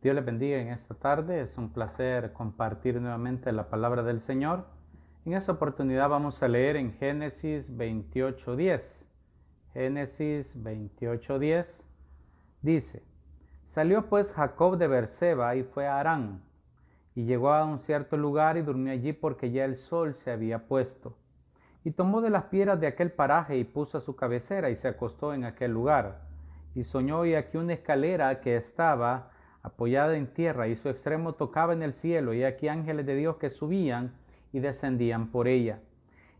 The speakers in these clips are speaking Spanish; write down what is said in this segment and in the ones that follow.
Dios les bendiga en esta tarde. Es un placer compartir nuevamente la palabra del Señor. En esta oportunidad vamos a leer en Génesis 28:10. Génesis 28:10 dice: Salió pues Jacob de Berseba y fue a Harán, y llegó a un cierto lugar y durmió allí porque ya el sol se había puesto. Y tomó de las piedras de aquel paraje y puso a su cabecera y se acostó en aquel lugar. Y soñó, y aquí una escalera que estaba apoyada en tierra y su extremo tocaba en el cielo, y aquí ángeles de Dios que subían y descendían por ella.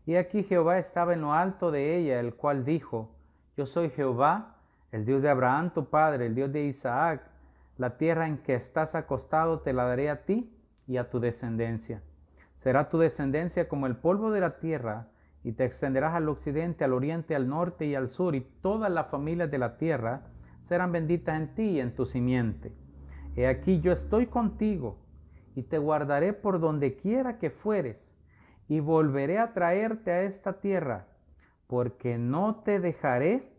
Y aquí Jehová estaba en lo alto de ella, el cual dijo: Yo soy Jehová, el Dios de Abraham tu padre, el Dios de Isaac. La tierra en que estás acostado te la daré a ti y a tu descendencia. Será tu descendencia como el polvo de la tierra, y te extenderás al occidente, al oriente, al norte y al sur, y todas las familias de la tierra serán benditas en ti y en tu simiente. He aquí yo estoy contigo, y te guardaré por donde quiera que fueres, y volveré a traerte a esta tierra, porque no te dejaré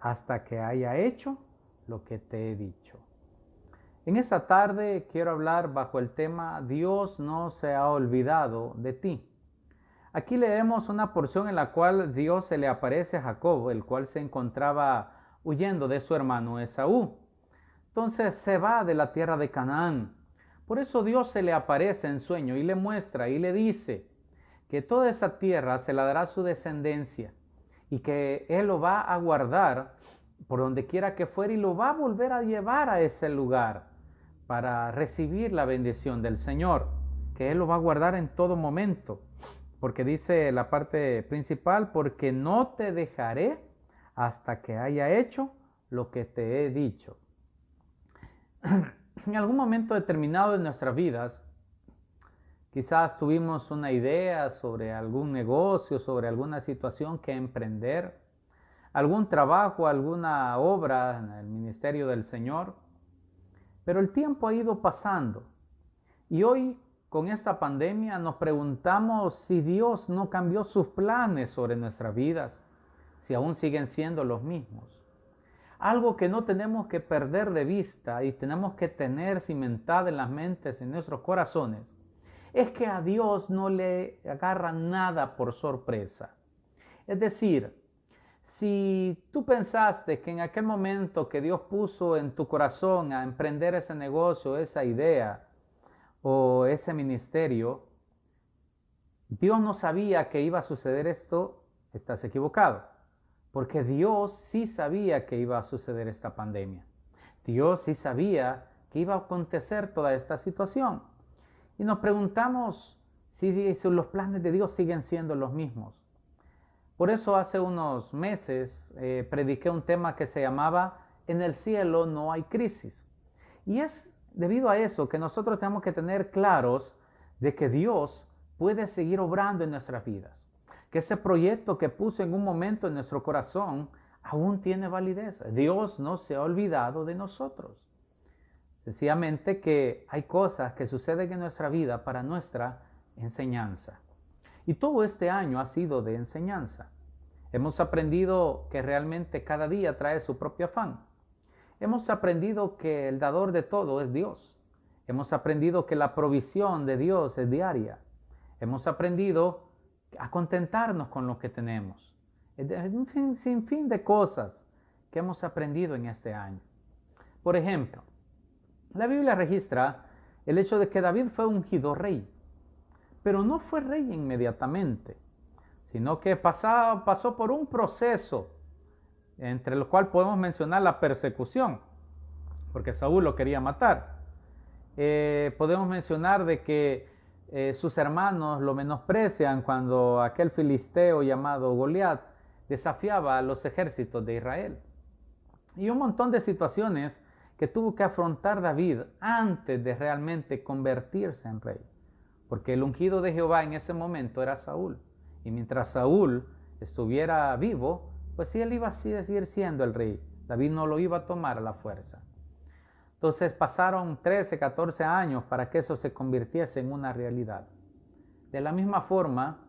hasta que haya hecho lo que te he dicho. En esta tarde quiero hablar bajo el tema Dios no se ha olvidado de ti. Aquí leemos una porción en la cual Dios se le aparece a Jacob, el cual se encontraba huyendo de su hermano Esaú. Entonces se va de la tierra de Canaán. Por eso Dios se le aparece en sueño y le muestra y le dice que toda esa tierra se la dará a su descendencia y que Él lo va a guardar por donde quiera que fuera y lo va a volver a llevar a ese lugar para recibir la bendición del Señor, que Él lo va a guardar en todo momento. Porque dice la parte principal: porque no te dejaré hasta que haya hecho lo que te he dicho. En algún momento determinado de nuestras vidas, quizás tuvimos una idea sobre algún negocio, sobre alguna situación que emprender, algún trabajo, alguna obra en el ministerio del Señor, pero el tiempo ha ido pasando y hoy, con esta pandemia, nos preguntamos si Dios no cambió sus planes sobre nuestras vidas, si aún siguen siendo los mismos. Algo que no tenemos que perder de vista y tenemos que tener cimentada en las mentes, en nuestros corazones, es que a Dios no le agarra nada por sorpresa. Es decir, si tú pensaste que en aquel momento que Dios puso en tu corazón a emprender ese negocio, esa idea o ese ministerio, Dios no sabía que iba a suceder esto, estás equivocado. Porque Dios sí sabía que iba a suceder esta pandemia. Dios sí sabía que iba a acontecer toda esta situación. Y nos preguntamos si los planes de Dios siguen siendo los mismos. Por eso hace unos meses prediqué un tema que se llamaba En el cielo no hay crisis. Y es debido a eso que nosotros tenemos que tener claros de que Dios puede seguir obrando en nuestras vidas. Que ese proyecto que puso en un momento en nuestro corazón aún tiene validez. Dios no se ha olvidado de nosotros. Sencillamente que hay cosas que suceden en nuestra vida para nuestra enseñanza. Y todo este año ha sido de enseñanza. Hemos aprendido que realmente cada día trae su propio afán. Hemos aprendido que el dador de todo es Dios. Hemos aprendido que la provisión de Dios es diaria. Hemos aprendido a contentarnos con lo que tenemos. Es un sinfín de cosas que hemos aprendido en este año. Por ejemplo, la Biblia registra el hecho de que David fue ungido rey, pero no fue rey inmediatamente, sino que pasó por un proceso entre el cual podemos mencionar la persecución, porque Saúl lo quería matar. Podemos mencionar de que sus hermanos lo menosprecian cuando aquel filisteo llamado Goliat desafiaba a los ejércitos de Israel. Y un montón de situaciones que tuvo que afrontar David antes de realmente convertirse en rey. Porque el ungido de Jehová en ese momento era Saúl. Y mientras Saúl estuviera vivo, pues sí, él iba a seguir siendo el rey. David no lo iba a tomar a la fuerza. Entonces pasaron 13, 14 años para que eso se convirtiese en una realidad. De la misma forma,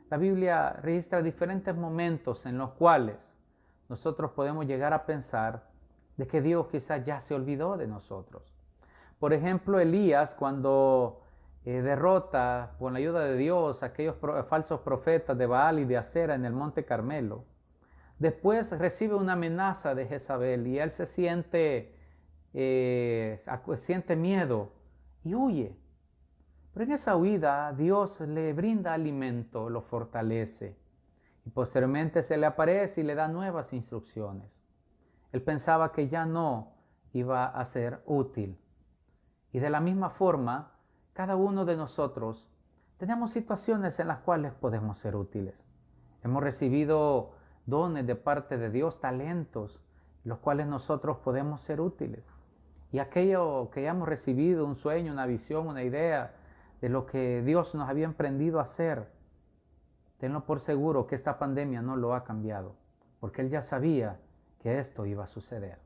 la Biblia registra diferentes momentos en los cuales nosotros podemos llegar a pensar de que Dios quizás ya se olvidó de nosotros. Por ejemplo, Elías, cuando derrota con la ayuda de Dios a aquellos falsos profetas de Baal y de Acera en el monte Carmelo, después recibe una amenaza de Jezabel y él siente miedo y huye. Pero en esa huida Dios le brinda alimento, lo fortalece y posteriormente se le aparece y le da nuevas instrucciones. Él pensaba que ya no iba a ser útil. Y de la misma forma, cada uno de nosotros tenemos situaciones en las cuales podemos ser útiles. Hemos recibido dones de parte de Dios, talentos, los cuales nosotros podemos ser útiles. Y aquello que hayamos recibido, un sueño, una visión, una idea de lo que Dios nos había emprendido a hacer, tenlo por seguro que esta pandemia no lo ha cambiado, porque Él ya sabía que esto iba a suceder.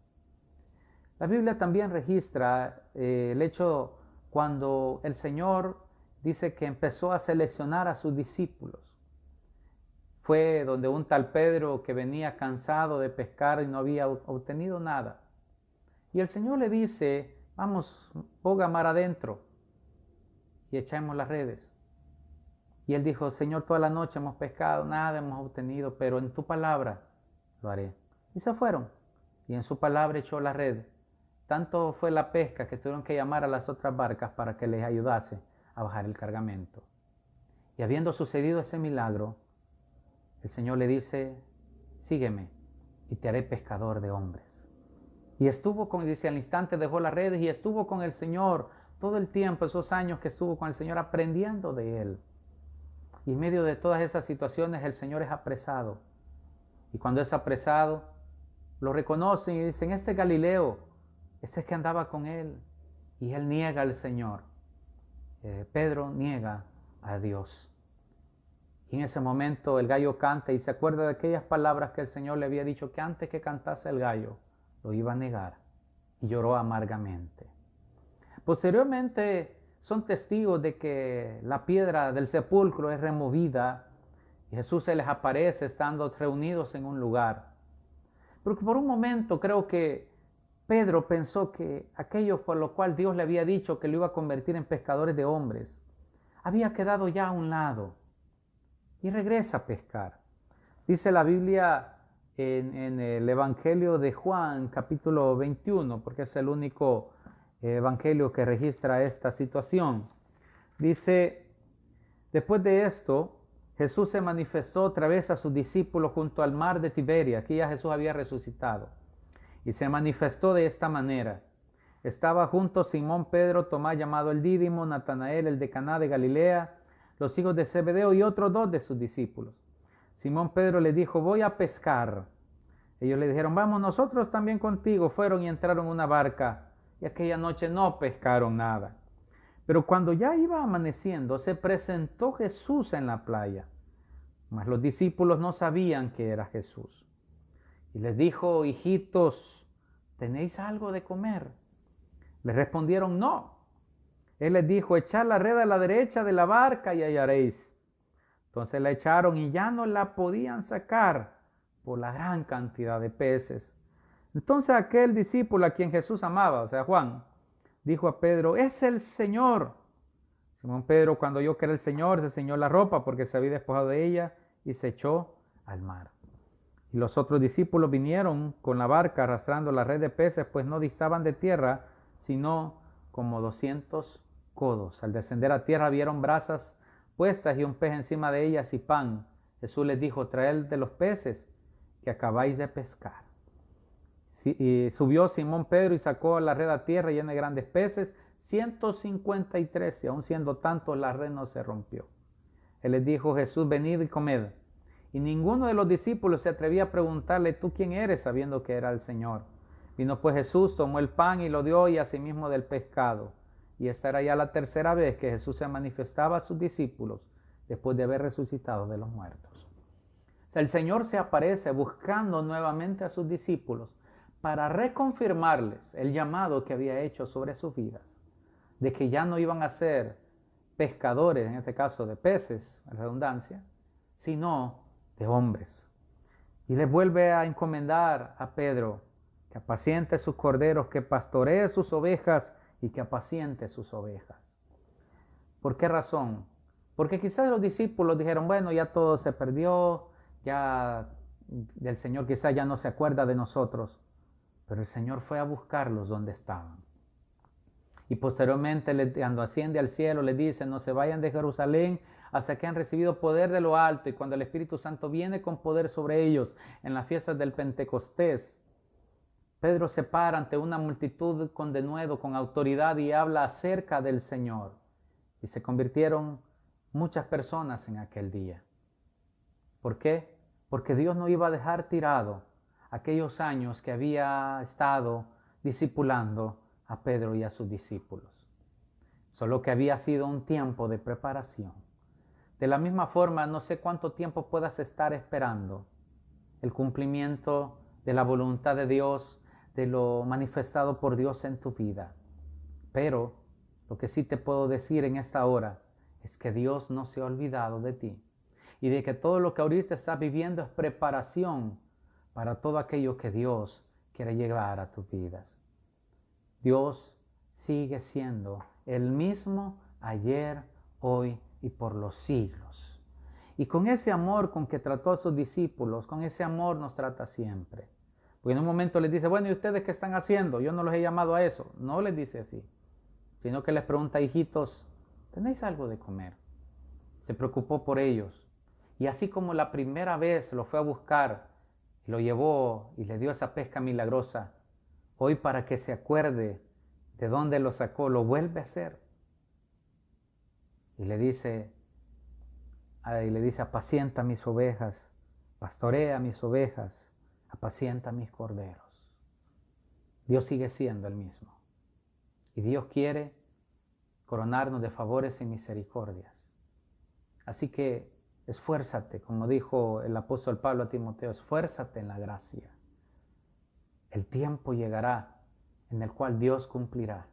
La Biblia también registra el hecho cuando el Señor dice que empezó a seleccionar a sus discípulos. Fue donde un tal Pedro que venía cansado de pescar y no había obtenido nada. Y el Señor le dice, vamos, boga mar adentro y echemos las redes. Y él dijo, Señor, toda la noche hemos pescado, nada hemos obtenido, pero en tu palabra lo haré. Y se fueron. Y en su palabra echó la red. Tanto fue la pesca que tuvieron que llamar a las otras barcas para que les ayudase a bajar el cargamento. Y habiendo sucedido ese milagro, el Señor le dice, sígueme y te haré pescador de hombres. Y estuvo dice, al instante dejó las redes y estuvo con el Señor todo el tiempo, esos años que estuvo con el Señor aprendiendo de Él. Y en medio de todas esas situaciones el Señor es apresado. Y cuando es apresado, lo reconocen y dicen, este es Galileo, este es que andaba con Él. Y Él niega al Señor. Pedro niega a Dios. Y en ese momento el gallo canta y se acuerda de aquellas palabras que el Señor le había dicho que antes que cantase el gallo, lo iba a negar. Y lloró amargamente. Posteriormente son testigos de que la piedra del sepulcro es removida y Jesús se les aparece estando reunidos en un lugar. Porque por un momento creo que Pedro pensó que aquello por lo cual Dios le había dicho que lo iba a convertir en pescadores de hombres, había quedado ya a un lado y regresa a pescar. Dice la Biblia en el Evangelio de Juan, capítulo 21, porque es el único evangelio que registra esta situación. Dice, después de esto, Jesús se manifestó otra vez a sus discípulos junto al mar de Tiberia. Aquí ya Jesús había resucitado. Y se manifestó de esta manera. Estaba junto Simón Pedro, Tomás llamado el Dídimo, Natanael el de Caná de Galilea, los hijos de Zebedeo y otros dos de sus discípulos. Simón Pedro le dijo, voy a pescar. Ellos le dijeron, vamos nosotros también contigo. Fueron y entraron en una barca y aquella noche no pescaron nada. Pero cuando ya iba amaneciendo, se presentó Jesús en la playa. Mas los discípulos no sabían que era Jesús. Y les dijo, hijitos, ¿tenéis algo de comer? Les respondieron, no. Él les dijo, echad la red a la derecha de la barca y hallaréis. Entonces la echaron y ya no la podían sacar por la gran cantidad de peces. Entonces aquel discípulo a quien Jesús amaba, o sea Juan, dijo a Pedro, es el Señor. Simón Pedro, cuando oyó que era el Señor, se ceñó la ropa porque se había despojado de ella y se echó al mar. Y los otros discípulos vinieron con la barca arrastrando la red de peces, pues no distaban de tierra, sino como 200 codos. Al descender a tierra vieron brasas puestas y un pez encima de ellas y pan. Jesús les dijo, traed de los peces que acabáis de pescar. Y subió Simón Pedro y sacó la red a tierra llena de grandes peces, 153, y aun siendo tantos la red no se rompió. Él les dijo, Jesús, venid y comed. Y ninguno de los discípulos se atrevía a preguntarle, ¿tú quién eres?, sabiendo que era el Señor. Vino pues Jesús, tomó el pan y lo dio, y asimismo del pescado. Y esta era ya la tercera vez que Jesús se manifestaba a sus discípulos después de haber resucitado de los muertos. O sea, el Señor se aparece buscando nuevamente a sus discípulos para reconfirmarles el llamado que había hecho sobre sus vidas, de que ya no iban a ser pescadores, en este caso de peces, en redundancia, sino de hombres. Y les vuelve a encomendar a Pedro que apaciente sus corderos, que pastoree sus ovejas y que apaciente sus ovejas. ¿Por qué razón? Porque quizás los discípulos dijeron, bueno, ya todo se perdió, ya el Señor quizás ya no se acuerda de nosotros, pero el Señor fue a buscarlos donde estaban. Y posteriormente, cuando asciende al cielo, les dice, no se vayan de Jerusalén hasta que han recibido poder de lo alto, y cuando el Espíritu Santo viene con poder sobre ellos en las fiestas del Pentecostés, Pedro se para ante una multitud con denuedo, con autoridad, y habla acerca del Señor. Y se convirtieron muchas personas en aquel día. ¿Por qué? Porque Dios no iba a dejar tirado aquellos años que había estado discipulando a Pedro y a sus discípulos. Solo que había sido un tiempo de preparación. De la misma forma, no sé cuánto tiempo puedas estar esperando el cumplimiento de la voluntad de Dios, de lo manifestado por Dios en tu vida. Pero lo que sí te puedo decir en esta hora es que Dios no se ha olvidado de ti y de que todo lo que ahorita estás viviendo es preparación para todo aquello que Dios quiere llevar a tus vidas. Dios sigue siendo el mismo ayer, hoy y por los siglos. Y con ese amor con que trató a sus discípulos, con ese amor nos trata siempre. Porque en un momento les dice, bueno, ¿y ustedes qué están haciendo? Yo no los he llamado a eso. No les dice así, sino que les pregunta, hijitos, ¿tenéis algo de comer? Se preocupó por ellos. Y así como la primera vez lo fue a buscar, lo llevó y le dio esa pesca milagrosa, hoy para que se acuerde de dónde lo sacó, lo vuelve a hacer. Y le dice, apacienta mis ovejas, pastorea mis ovejas, apacienta mis corderos. Dios sigue siendo el mismo. Y Dios quiere coronarnos de favores y misericordias. Así que esfuérzate, como dijo el apóstol Pablo a Timoteo, esfuérzate en la gracia. El tiempo llegará en el cual Dios cumplirá.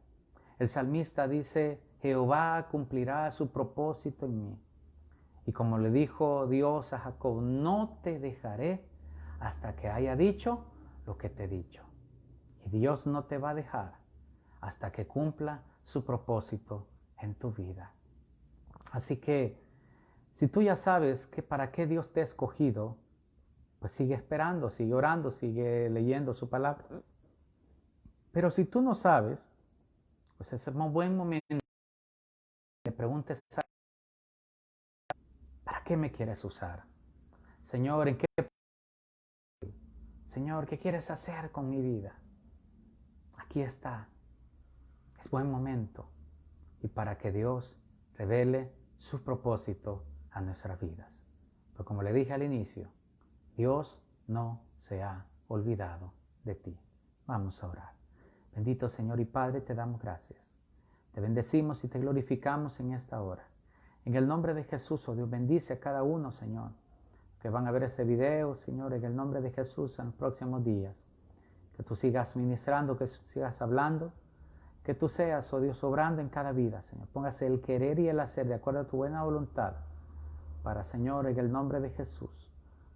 El salmista dice, Jehová cumplirá su propósito en mí. Y como le dijo Dios a Jacob, no te dejaré hasta que haya dicho lo que te he dicho. Y Dios no te va a dejar hasta que cumpla su propósito en tu vida. Así que, si tú ya sabes que para qué Dios te ha escogido, pues sigue esperando, sigue orando, sigue leyendo su palabra. Pero si tú no sabes, pues es un buen momento que le preguntes, ¿para qué me quieres usar? Señor, Señor, ¿qué quieres hacer con mi vida? Aquí está. Es buen momento. Y para que Dios revele su propósito a nuestras vidas. Pero como le dije al inicio, Dios no se ha olvidado de ti. Vamos a orar. Bendito Señor y Padre, te damos gracias. Te bendecimos y te glorificamos en esta hora. En el nombre de Jesús, oh Dios, bendice a cada uno, Señor, que van a ver este video, Señor, en el nombre de Jesús en los próximos días. Que tú sigas ministrando, que sigas hablando, que tú seas, oh Dios, obrando en cada vida, Señor. Póngase el querer y el hacer de acuerdo a tu buena voluntad. Para, Señor, en el nombre de Jesús,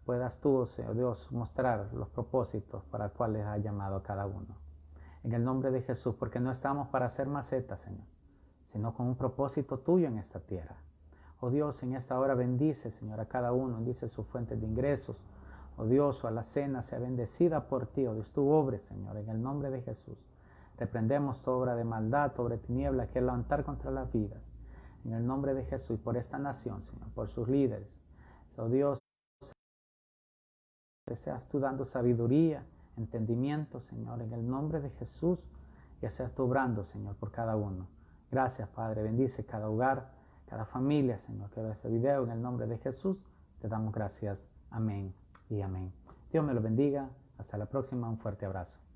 puedas tú, Señor Dios, mostrar los propósitos para los cuales has llamado a cada uno. En el nombre de Jesús, porque no estamos para hacer macetas, Señor, sino con un propósito tuyo en esta tierra. Oh Dios, en esta hora bendice, Señor, a cada uno, bendice sus fuentes de ingresos. Oh Dios, a la cena sea bendecida por ti, oh Dios, tu obra, Señor, en el nombre de Jesús. Reprendemos toda obra de maldad, toda tiniebla que es levantar contra las vidas. En el nombre de Jesús y por esta nación, Señor, por sus líderes. Oh Dios, que seas tú dando sabiduría, entendimiento, Señor, en el nombre de Jesús, y seas tú obrando, Señor, por cada uno. Gracias, Padre, bendice cada hogar, cada familia, Señor, que ve este video, en el nombre de Jesús, te damos gracias. Amén y amén. Dios me lo bendiga. Hasta la próxima, un fuerte abrazo.